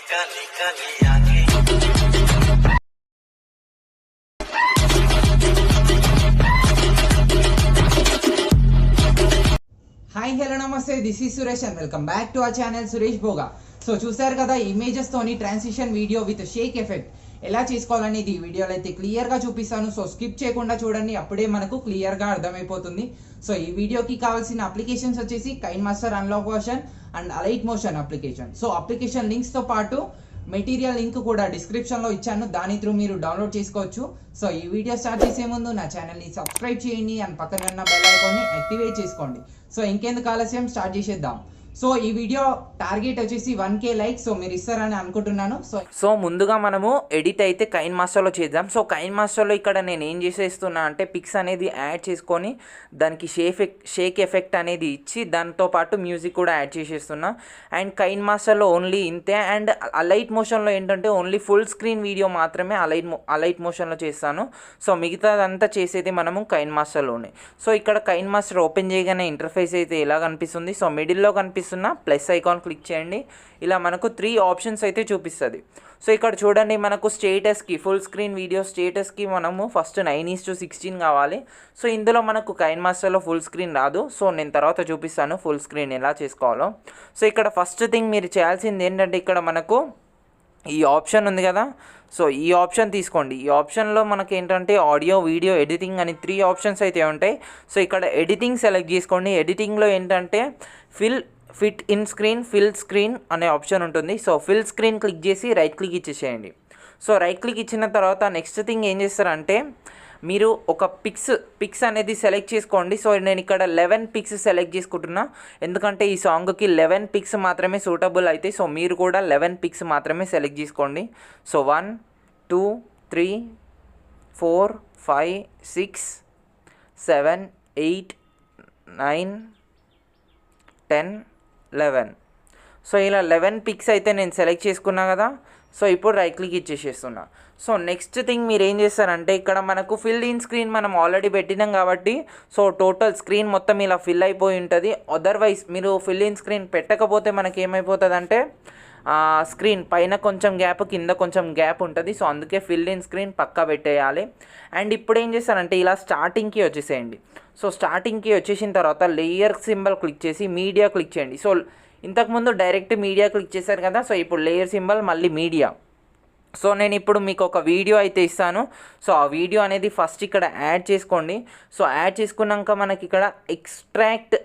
Hi hello నమస్తే, this is Suresh and welcome back to our channel Suresh Bhoga. So చూసారు కదా, images తోని transition video with shake effect ఎలా చేసుకోవాలనేది ఈ వీడియోలో అయితే క్లియర్ గా చూపిస్తాను. సో స్కిప్ చేయకుండా చూడండి, అప్పుడే మనకు క్లియర్ గా అర్థమైపోతుంది. సో ఈ వీడియోకి కావాల్సిన అప్లికేషన్స్ వచ్చేసి కైన్మాస్టర్ unlock version and alight Motion application. So application links తో పాటు మెటీరియల్ లింక్ కూడా డిస్క్రిప్షన్ లో ఇచ్చాను, దాని త్రూ మీరు డౌన్లోడ్ చేసుకోవచ్చు. సో ఈ వీడియో స్టార్ట్ చేసే ముందు నా ఛానల్ ని సబ్స్క్రైబ్ చేయండి అండ్ పక్కన ఉన్న బెల్ ఐకాన్ ని యాక్టివేట్ చేసుకోండి. సో ఇంకెందుకు ఆలస్యం, స్టార్ట్ చేసేద్దాం. సో ఈ వీడియో టార్గెట్ వచ్చేసి 1K లైక్. సో మీరు ఇస్తారని అనుకుంటున్నాను. సో ముందుగా మనము ఎడిట్ అయితే కైన్మాస్టర్లో చేద్దాం. సో కైన్మాస్టర్లో ఇక్కడ నేను ఏం చేసేస్తున్నా అంటే పిక్స్ అనేది యాడ్ చేసుకొని దానికి షేక్ ఎఫెక్ట్ అనేది ఇచ్చి దాంతో పాటు మ్యూజిక్ కూడా యాడ్ చేసేస్తున్నా. అండ్ కైన్మాస్టర్లో ఓన్లీ ఇంతే. అండ్ అలైట్ మోషన్లో ఏంటంటే ఓన్లీ ఫుల్ స్క్రీన్ వీడియో మాత్రమే అలైట్ మోషన్లో చేస్తాను. సో మిగతాదంతా చేసేది మనము కైన్మాస్టర్లోనే. సో ఇక్కడ కైన్మాస్టర్ ఓపెన్ చేయగానే ఇంటర్ఫేస్ అయితే ఎలా కనిపిస్తుంది. సో మిడిల్లో కనిపిస్తుంది ప్లస్ ఐకాన్ క్లిక్ చేయండి. ఇలా మనకు 3 ఆప్షన్స్ అయితే చూపిస్తుంది. సో ఇక్కడ చూడండి, మనకు స్టేటస్కి ఫుల్ స్క్రీన్ వీడియో స్టేటస్కి మనము ఫస్ట్ 9:16 కావాలి. సో ఇందులో మనకు కైన్మాస్టర్లో ఫుల్ స్క్రీన్ రాదు. సో నేను తర్వాత చూపిస్తాను ఫుల్ స్క్రీన్ ఎలా చేసుకోవాలో. సో ఇక్కడ ఫస్ట్ థింగ్ మీరు చేయాల్సింది ఏంటంటే, ఇక్కడ మనకు ఈ ఆప్షన్ ఉంది కదా, సో ఈ ఆప్షన్ తీసుకోండి. ఈ ఆప్షన్లో మనకి ఏంటంటే ఆడియో వీడియో ఎడిటింగ్ అని 3 ఆప్షన్స్ అయితే ఉంటాయి. సో ఇక్కడ ఎడిటింగ్ సెలెక్ట్ చేసుకోండి. ఎడిటింగ్లో ఏంటంటే fit in screen fill screen అనే ఆప్షన్ ఉంటుంది. సో ఫిల్ స్క్రీన్ క్లిక్ చేసి రైట్ క్లిక్ ఇచ్చేసేయండి. సో రైట్ క్లిక్ ఇచ్చిన తర్వాత నెక్స్ట్ థింగ్ ఏం చేస్తారంటే, మీరు ఒక పిక్స్ అనేది సెలెక్ట్ చేసుకోండి. సో నేను ఇక్కడ 11 పిక్స్ సెలెక్ట్ చేసుకుంటున్నా, ఎందుకంటే ఈ సాంగ్కి 11 పిక్స్ మాత్రమే సూటబుల్ అవుతాయి. సో మీరు కూడా 11 పిక్స్ మాత్రమే సెలెక్ట్ చేసుకోండి. సో 1 2 3 4 5 6 7 8 9 10 11. సో ఇలా 11 పిక్స్ అయితే నేను సెలెక్ట్ చేసుకున్నా కదా. సో ఇప్పుడు రైట్ క్లిక్ ఇచ్చేసేస్తున్నా. సో నెక్స్ట్ థింగ్ మీరు ఏం చేస్తారంటే, ఇక్కడ మనకు ఫిల్ ఇన్ స్క్రీన్ మనం ఆల్రెడీ పెట్టినాం కాబట్టి సో టోటల్ స్క్రీన్ మొత్తం ఇలా ఫిల్ అయిపోయి ఉంటుంది. అదర్వైజ్ మీరు ఫిల్ ఇన్ స్క్రీన్ పెట్టకపోతే మనకి ఏమైపోతుంది అంటే, స్క్రీన్ పైన కొంచెం గ్యాప్ కింద కొంచెం గ్యాప్ ఉంటుంది. సో అందుకే ఫిల్ ఇన్ స్క్రీన్ పక్కా పెట్టేయాలి. అండ్ ఇప్పుడు ఏం చేస్తారంటే, ఇలా స్టార్టింగ్కి వచ్చేసేయండి. సో స్టార్టింగ్కి వచ్చేసిన తర్వాత లేయర్ సింబల్ క్లిక్ చేసి మీడియా క్లిక్ చేయండి. సో ఇంతకుముందు డైరెక్ట్ మీడియా క్లిక్ చేశారు కదా, సో ఇప్పుడు లేయర్ సింబల్ మళ్ళీ మీడియా. సో నేను ఇప్పుడు మీకు ఒక వీడియో అయితే ఇస్తాను. సో ఆ వీడియో అనేది ఫస్ట్ ఇక్కడ యాడ్ చేసుకోండి. సో యాడ్ చేసుకున్నాక మనకి ఇక్కడ ఎక్స్ట్రాక్ట్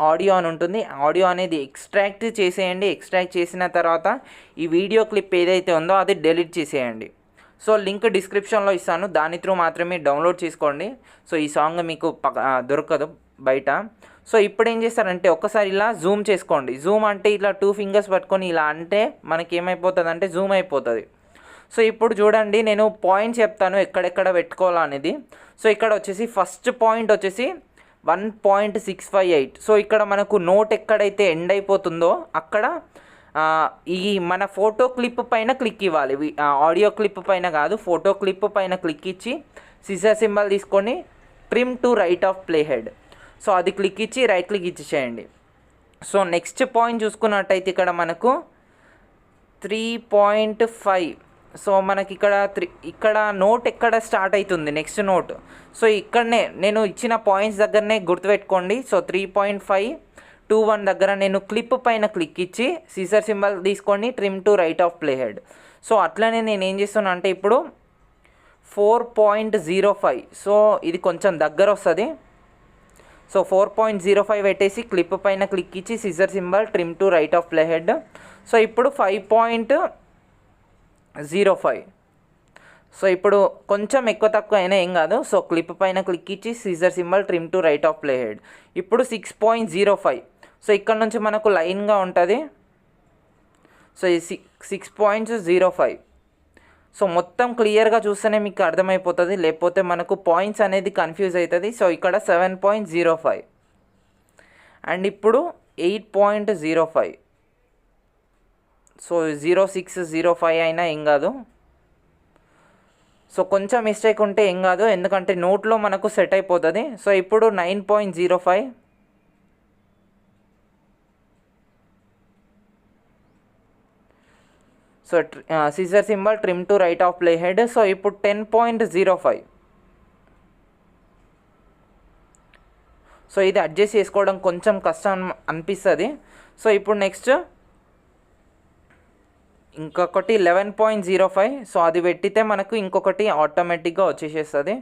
ఆడియో అని ఉంటుంది. ఆడియో అనేది ఎక్స్ట్రాక్ట్ చేసేయండి. ఎక్స్ట్రాక్ట్ చేసిన తర్వాత ఈ వీడియో క్లిప్ ఏదైతే ఉందో అది డిలీట్ చేసేయండి. సో లింక్ డిస్క్రిప్షన్లో ఇస్తాను, దాని త్రూ మాత్రమే డౌన్లోడ్ చేసుకోండి. సో ఈ సాంగ్ మీకు దొరకదు బయట. సో ఇప్పుడు ఏం చేస్తారంటే, ఒక్కసారి ఇలా జూమ్ చేసుకోండి. జూమ్ అంటే ఇలా 2 ఫింగర్స్ పట్టుకొని ఇలా అంటే మనకి ఏమైపోతుంది అంటే జూమ్ అయిపోతుంది. సో ఇప్పుడు చూడండి, నేను పాయింట్స్ చెప్తాను ఎక్కడెక్కడ పెట్టుకోవాలనేది. సో ఇక్కడ వచ్చేసి ఫస్ట్ పాయింట్ వచ్చేసి 1.658. సో ఇక్కడ మనకు నోట్ ఎక్కడైతే ఎండ్ అయిపోతుందో అక్కడ ఈ మన ఫోటో క్లిప్ పైన క్లిక్ ఇవ్వాలి. ఆడియో క్లిప్ పైన కాదు, ఫోటో క్లిప్ పైన క్లిక్ ఇచ్చి సిజర్ సింబల్ తీసుకొని trim to right of play head. So అది క్లిక్ ఇచ్చి రైట్ క్లిక్ ఇచ్చేసేయండి. సో నెక్స్ట్ పాయింట్ చూసుకున్నట్టయితే ఇక్కడ మనకు 3.5. సో మనకి ఇక్కడ నోట్ ఎక్కడ స్టార్ట్ అవుతుంది నెక్స్ట్ నోట్. సో ఇక్కడనే నేను ఇచ్చిన పాయింట్స్ దగ్గరనే గుర్తుపెట్టుకోండి. సో 3.521 దగ్గర నేను క్లిప్ పైన క్లిక్ ఇచ్చి సీజర్ సింబల్ తీసుకొని trim to right of play head. So అట్లనే నేను ఏం చేస్తున్నా అంటే ఇప్పుడు 4.05. సో ఇది కొంచెం దగ్గర వస్తుంది. సో 4.05 పెట్టేసి క్లిప్ పైన క్లిక్ ఇచ్చి scissor symbol trim to right of play head. So ఇప్పుడు 5.05. సో ఇప్పుడు కొంచెం ఎక్కువ తక్కువ అయినా ఏం కాదు. సో క్లిప్ పైన క్లిక్ ఇచ్చి scissor symbol trim to right of play head. ఇప్పుడు 6.05. సో ఇక్కడ నుంచి మనకు లైన్గా ఉంటుంది. సో 6.05. సో మొత్తం క్లియర్గా చూస్తేనే మీకు అర్థమైపోతుంది, లేకపోతే మనకు పాయింట్స్ అనేది కన్ఫ్యూజ్ అవుతుంది. సో ఇక్కడ 7.05 అండ్ ఇప్పుడు 8.05. సో 0605 అయినా ఏం కాదు. సో కొంచెం మిస్టేక్ ఉంటే ఏం కాదు, ఎందుకంటే నోట్లో మనకు సెట్ అయిపోతుంది. సో ఇప్పుడు 9.05 so scissor symbol trim to right of play head. So ఇప్పుడు 10.05. సో ఇది అడ్జస్ట్ చేసుకోవడం కొంచెం కష్టం అనిపిస్తుంది. సో ఇప్పుడు నెక్స్ట్ ఇంకొకటి 11.05. సో అది పెట్టితే మనకు ఇంకొకటి ఆటోమేటిక్గా వచ్చేసేస్తుంది.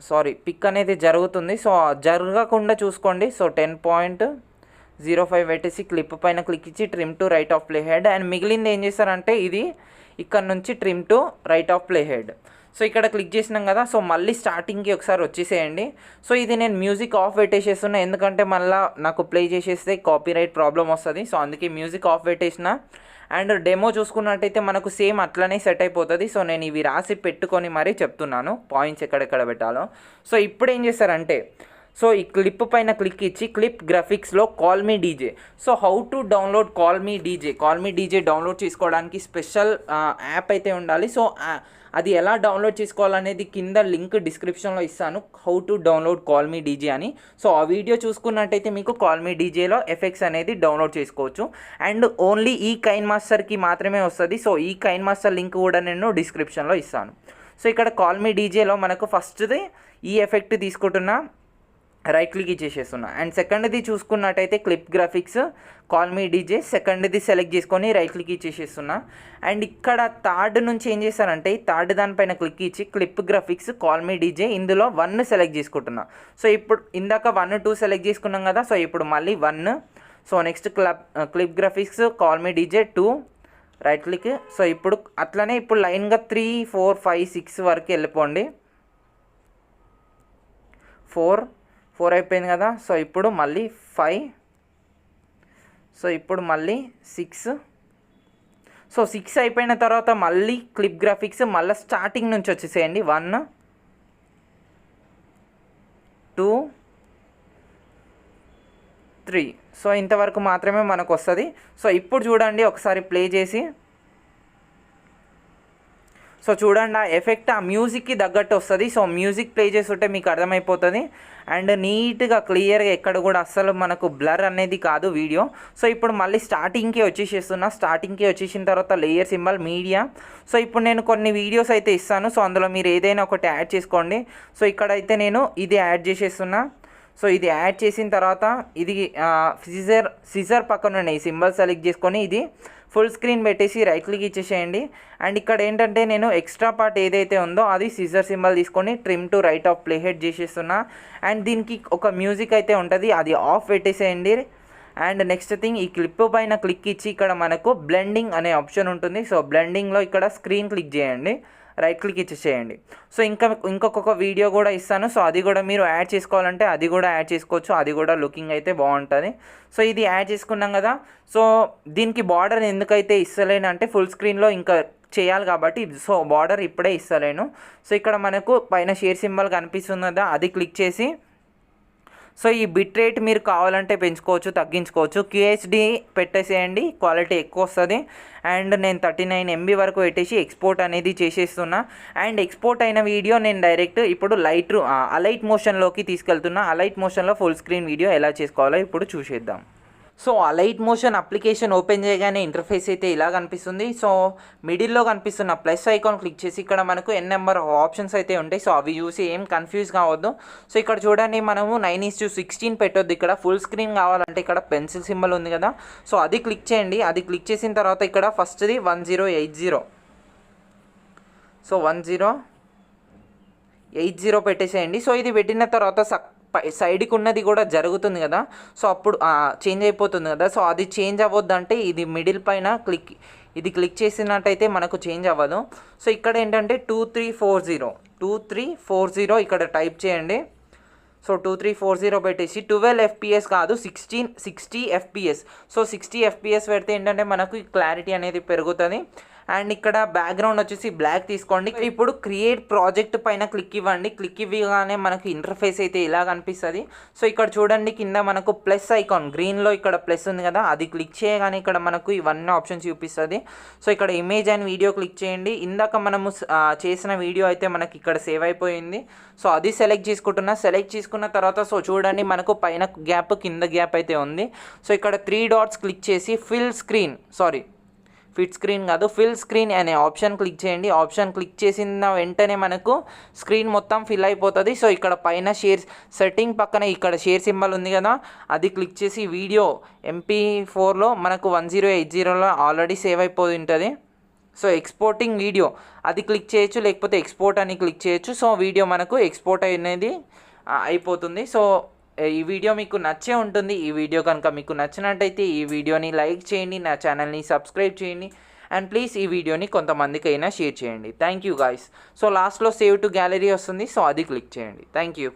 సారీ, పిక్ అనేది జరుగుతుంది. సో జరగకుండా చూసుకోండి. సో 10.05 పెట్టేసి క్లిప్ పైన క్లిక్ ఇచ్చి trim to right of play head. And మిగిలింది ఏం చేస్తారంటే ఇది ఇక్కడ నుంచి trim to right of play head. So ఇక్కడ క్లిక్ చేసినాం కదా. సో మళ్ళీ స్టార్టింగ్కి ఒకసారి వచ్చేసేయండి. సో ఇది నేను మ్యూజిక్ ఆఫ్ పెట్టేసేస్తున్నా, ఎందుకంటే మళ్ళీ నాకు ప్లే చేసేస్తే కాపీరైట్ ప్రాబ్లం వస్తుంది. సో అందుకే మ్యూజిక్ ఆఫ్ పెట్టేసిన. అండ్ డెమో చూసుకున్నట్టయితే మనకు సేమ్ అట్లనే సెట్ అయిపోతుంది. సో నేను ఇవి రాసి పెట్టుకొని మరీ చెప్తున్నాను పాయింట్స్ ఎక్కడెక్కడ పెట్టాలో. సో ఇప్పుడు ఏం చేస్తారంటే సో ఈ క్లిప్ పైన క్లిక్ ఇచ్చి క్లిప్ గ్రాఫిక్స్లో call me DJ. So how to download call me DJ download చేసుకోవడానికి స్పెషల్ యాప్ అయితే ఉండాలి. సో అది ఎలా డౌన్లోడ్ చేసుకోవాలనేది కింద లింక్ డిస్క్రిప్షన్లో ఇస్తాను, how to download call me DJ అని. సో ఆ వీడియో చూసుకున్నట్టయితే మీకు కాల్ మీ డీజేలో ఎఫెక్ట్స్ అనేది డౌన్లోడ్ చేసుకోవచ్చు. అండ్ ఓన్లీ ఈ కైన్మాస్టర్కి మాత్రమే వస్తుంది. సో ఈ కైన్మాస్టర్ లింక్ కూడా నేను డిస్క్రిప్షన్లో ఇస్తాను. సో ఇక్కడ కాల్ మీ డీజేలో మనకు ఫస్ట్ది ఈ ఎఫెక్ట్ తీసుకుంటున్నా, రైట్ క్లిక్ ఇచ్చేసేస్తున్నా. అండ్ సెకండ్ది చూసుకున్నట్టయితే clip graphics call me DJ, సెకండ్ది సెలెక్ట్ చేసుకొని రైట్ క్లిక్ ఇచ్చేసేస్తున్నా. అండ్ ఇక్కడ థర్డ్ నుంచి ఏం చేస్తారంటే ఈ థర్డ్ దానిపైన క్లిక్ ఇచ్చి clip graphics call me DJ, ఇందులో 1 సెలెక్ట్ చేసుకుంటున్నా. సో ఇప్పుడు ఇందాక 1, 2 సెలెక్ట్ చేసుకున్నాం కదా. సో ఇప్పుడు మళ్ళీ 1. So next clip graphics call me DJ 2 right click. So ఇప్పుడు అట్లనే ఇప్పుడు లైన్గా 3, 4, 5, 6 వరకు వెళ్ళిపోండి. 4 అయిపోయింది కదా. సో ఇప్పుడు మళ్ళీ 5. సో ఇప్పుడు మళ్ళీ 6. సో 6 అయిపోయిన తర్వాత మళ్ళీ క్లిప్ గ్రాఫిక్స్ మళ్ళీ స్టార్టింగ్ నుంచి వచ్చేసేయండి. 1, 2, 3. సో ఇంతవరకు మాత్రమే మనకు వస్తుంది. సో ఇప్పుడు చూడండి ఒకసారి ప్లే చేసి. సో చూడండి ఆ ఎఫెక్ట్ ఆ మ్యూజిక్కి తగ్గట్టు వస్తుంది. సో మ్యూజిక్ ప్లే చేస్తుంటే మీకు అర్థమైపోతుంది. అండ్ నీట్గా క్లియర్గా ఎక్కడ కూడా అస్సలు మనకు బ్లర్ అనేది కాదు వీడియో. సో ఇప్పుడు మళ్ళీ స్టార్టింగ్కి వచ్చేసేస్తున్నా. స్టార్టింగ్కి వచ్చేసిన తర్వాత లేయర్ సింబల్ మీడియా. సో ఇప్పుడు నేను కొన్ని వీడియోస్ అయితే ఇస్తాను. సో అందులో మీరు ఏదైనా ఒకటి యాడ్ చేసుకోండి. సో ఇక్కడైతే నేను ఇది యాడ్ చేసేస్తున్నా. సో ఇది యాడ్ చేసిన తర్వాత ఇది సిజర్ పక్కన ఉన్నాయి సింబల్ సెలెక్ట్ చేసుకొని ఇది ఫుల్ స్క్రీన్ పెట్టేసి రైట్ క్లిక్ ఇచ్చేసేయండి. అండ్ ఇక్కడ ఏంటంటే నేను ఎక్స్ట్రా పార్ట్ ఏదైతే ఉందో అది సిజర్ సింబల్ తీసుకొని trim to right of play head చేసేస్తున్నా. అండ్ దీనికి ఒక మ్యూజిక్ అయితే ఉంటుంది, అది ఆఫ్ పెట్టేసేయండి. అండ్ నెక్స్ట్ థింగ్ ఈ క్లిప్ పైన క్లిక్ ఇచ్చి ఇక్కడ మనకు బ్లెండింగ్ అనే ఆప్షన్ ఉంటుంది. సో బ్లెండింగ్లో ఇక్కడ స్క్రీన్ క్లిక్ చేయండి, రైట్ క్లిక్ ఇచ్చేసేయండి. సో ఇంకొక వీడియో కూడా ఇస్తాను. సో అది కూడా మీరు యాడ్ చేసుకోవాలంటే అది కూడా యాడ్ చేసుకోవచ్చు, అది కూడా లుకింగ్ అయితే బాగుంటుంది. సో ఇది యాడ్ చేసుకున్నాం కదా. సో దీనికి బార్డర్ ఎందుకైతే ఇస్తలేను అంటే ఫుల్ స్క్రీన్లో ఇంకా చేయాలి కాబట్టి సో బార్డర్ ఇప్పుడే ఇస్తలేను. సో ఇక్కడ మనకు పైన షేర్ సింబల్ కనిపిస్తుంది కదా, అది క్లిక్ చేసి సో ఈ బిట్ రేట్ మీరు కావాలంటే పెంచుకోవచ్చు, తగ్గించుకోవచ్చు. QHD పెట్టేసేయండి, క్వాలిటీ ఎక్కువ వస్తుంది. అండ్ నేను 39 MB వరకు పెట్టేసి ఎక్స్పోర్ట్ అనేది చేసేస్తున్నా. అండ్ ఎక్స్పోర్ట్ అయిన వీడియో నేను డైరెక్ట్ ఇప్పుడు అలైట్ మోషన్లోకి తీసుకెళ్తున్నా. అలైట్ మోషన్లో ఫుల్ స్క్రీన్ వీడియో ఎలా చేసుకోవాలో ఇప్పుడు చూసేద్దాం. So Alight Motion application open చేయగానే ఇంటర్ఫేస్ అయితే ఇలా కనిపిస్తుంది. సో మిడిల్లో కనిపిస్తున్న ప్లస్ ఐకాన్ క్లిక్ చేసి ఇక్కడ మనకు N నెంబర్ ఆప్షన్స్ అయితే ఉంటాయి. సో అవి చూసి ఏం కన్ఫ్యూజ్ కావద్దు. సో ఇక్కడ చూడండి మనము 9:16 పెట్టొద్దు. ఇక్కడ ఫుల్ స్క్రీన్ కావాలంటే ఇక్కడ పెన్సిల్ సింబల్ ఉంది కదా, సో అది క్లిక్ చేయండి. అది క్లిక్ చేసిన తర్వాత ఇక్కడ ఫస్ట్ది 1080. సో 1080 పెట్టేసేయండి. సో ఇది పెట్టిన తర్వాత సైడ్కి ఉన్నది కూడా జరుగుతుంది కదా, సో అప్పుడు చేంజ్ అయిపోతుంది కదా. సో అది చేంజ్ అవ్వద్దంటే ఇది మిడిల్ పైన క్లిక్ చేసినట్టయితే మనకు చేంజ్ అవ్వదు. సో ఇక్కడ ఏంటంటే 2340 ఇక్కడ టైప్ చేయండి. సో 2340 పెట్టేసి 12 FPS కాదు 60 FPS. సో 60 FPS పెడితే ఏంటంటే మనకు క్లారిటీ అనేది పెరుగుతుంది. అండ్ ఇక్కడ బ్యాక్గ్రౌండ్ వచ్చేసి బ్లాక్ తీసుకోండి. ఇప్పుడు క్రియేట్ ప్రాజెక్ట్ పైన క్లిక్ ఇవ్వండి. క్లిక్ ఇవ్వగానే మనకు ఇంటర్ఫేస్ అయితే ఇలా కనిపిస్తుంది. సో ఇక్కడ చూడండి కింద మనకు ప్లస్ ఐకాన్ గ్రీన్లో ఇక్కడ ప్లస్ ఉంది కదా, అది క్లిక్ చేయగానే ఇక్కడ మనకు ఇవన్నీ ఆప్షన్స్ చూపిస్తుంది. సో ఇక్కడ ఇమేజ్ అండ్ వీడియో క్లిక్ చేయండి. ఇందాక మనము చేసిన వీడియో అయితే మనకి ఇక్కడ సేవ్ అయిపోయింది. సో అది సెలెక్ట్ చేసుకుంటున్నా. సెలెక్ట్ చేసుకున్న తర్వాత సో చూడండి మనకు పైన గ్యాప్ కింద గ్యాప్ అయితే ఉంది. సో ఇక్కడ 3 డాట్స్ క్లిక్ చేసి ఫిల్ స్క్రీన్ అనే ఆప్షన్ క్లిక్ చేయండి. ఆప్షన్ క్లిక్ చేసిన వెంటనే మనకు స్క్రీన్ మొత్తం ఫిల్ అయిపోతుంది. సో ఇక్కడ పైన షేర్ సెట్టింగ్ పక్కన ఇక్కడ షేర్ సింబల్ ఉంది కదా, అది క్లిక్ చేసి వీడియో MP4లో మనకు 1080లో ఆల్రెడీ సేవ్ అయిపోయి ఉంటుంది. సో ఎక్స్పోర్టింగ్ వీడియో అది క్లిక్ చేయొచ్చు, లేకపోతే ఎక్స్పోర్ట్ అని క్లిక్ చేయొచ్చు. సో వీడియో మనకు ఎక్స్పోర్ట్ అనేది అయిపోతుంది. సో ఈ వీడియో మీకు నచ్చే ఉంటుంది. ఈ వీడియో కనుక మీకు నచ్చినట్టయితే ఈ వీడియోని లైక్ చేయండి, నా ఛానల్ని సబ్స్క్రైబ్ చేయండి, అండ్ ప్లీజ్ ఈ వీడియోని కొంతమందికి అయినా షేర్ చేయండి. Thank you guys. సో లాస్ట్లో సేవ్ టు గ్యాలరీ వస్తుంది, సో అది క్లిక్ చేయండి. Thank you.